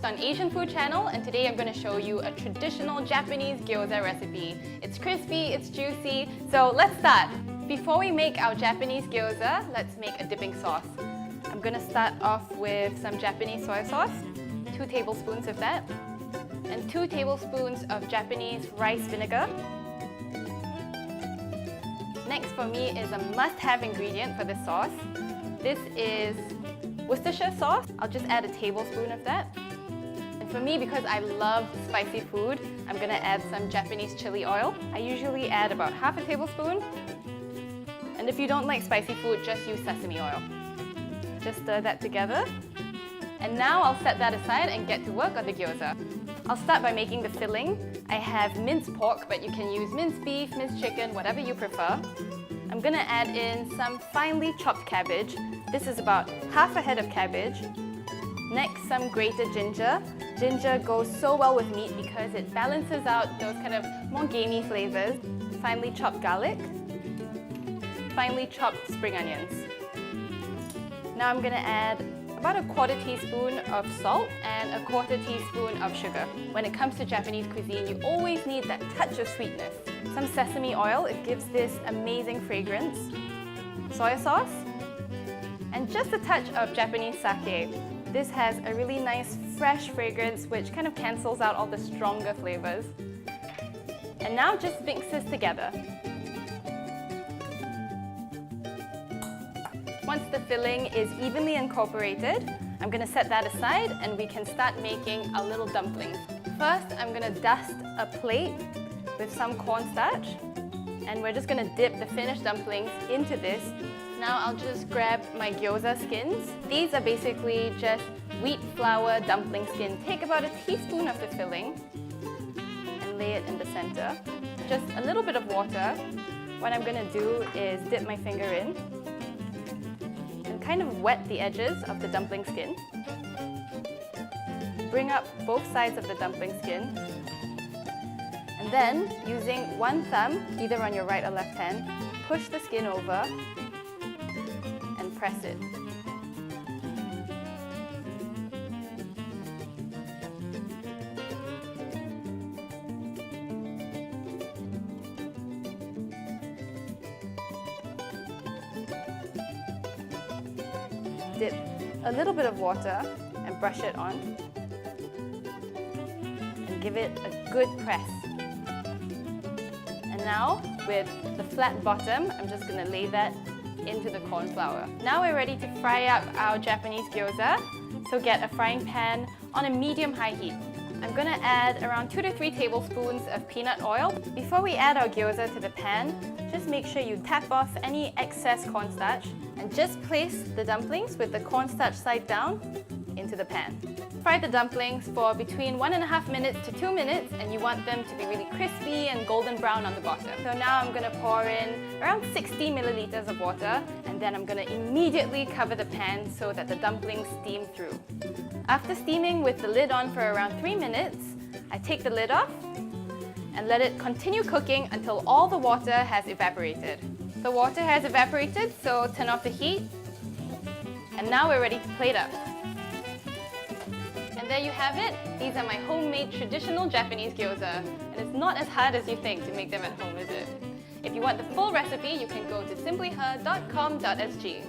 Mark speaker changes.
Speaker 1: on Asian Food Channel, and today I'm going to show you a traditional Japanese gyoza recipe. It's crispy, it's juicy, so let's start. Before we make our Japanese gyoza, let's make a dipping sauce. I'm going to start off with some Japanese soy sauce, 2 tablespoons of that, and 2 tablespoons of Japanese rice vinegar. Next for me is a must-have ingredient for this sauce. This is Worcestershire sauce. I'll just add a tablespoon of that. And for me, because I love spicy food, I'm gonna add some Japanese chili oil. I usually add about half a tablespoon. And if you don't like spicy food, just use sesame oil. Just stir that together. And now I'll set that aside and get to work on the gyoza. I'll start by making the filling. I have minced pork, but you can use minced beef, minced chicken, whatever you prefer. I'm gonna add in some finely chopped cabbage. This is about half a head of cabbage. Next, some grated ginger. Ginger goes so well with meat because it balances out those kind of more gamey flavors. Finely chopped garlic. Finely chopped spring onions. Now I'm gonna add about a 1/4 teaspoon of salt and a 1/4 teaspoon of sugar. When it comes to Japanese cuisine, you always need that touch of sweetness. Some sesame oil, it gives this amazing fragrance. Soy sauce, and just a touch of Japanese sake. This has a really nice fresh fragrance which kind of cancels out all the stronger flavors. And now just mix this together. Once the filling is evenly incorporated, I'm going to set that aside and we can start making our little dumplings. First, I'm going to dust a plate with some cornstarch, and we're just going to dip the finished dumplings into this. Now I'll just grab my gyoza skins. These are basically just wheat flour dumpling skin. Take about a teaspoon of the filling and lay it in the center. Just a little bit of water. What I'm going to do is dip my finger in and kind of wet the edges of the dumpling skin. Bring up both sides of the dumpling skin. And then, using one thumb, either on your right or left hand, push the skin over and press it. Dip a little bit of water and brush it on. And give it a good press. And now, with the flat bottom, I'm just going to lay that into the corn flour. Now we're ready to fry up our Japanese gyoza. So get a frying pan on a medium-high heat. I'm going to add around 2 to 3 tablespoons of peanut oil. Before we add our gyoza to the pan, just make sure you tap off any excess cornstarch and just place the dumplings with the cornstarch side down into the pan. Fry the dumplings for between 1.5 minutes to 2 minutes, and you want them to be really crispy and golden brown on the bottom. So now I'm going to pour in around 60 milliliters of water, and then I'm going to immediately cover the pan so that the dumplings steam through. After steaming with the lid on for around 3 minutes, I take the lid off and let it continue cooking until all the water has evaporated. The water has evaporated, so turn off the heat. And now we're ready to plate up. And there you have it. These are my homemade traditional Japanese gyoza. And it's not as hard as you think to make them at home, is it? If you want the full recipe, you can go to simplyher.com.sg.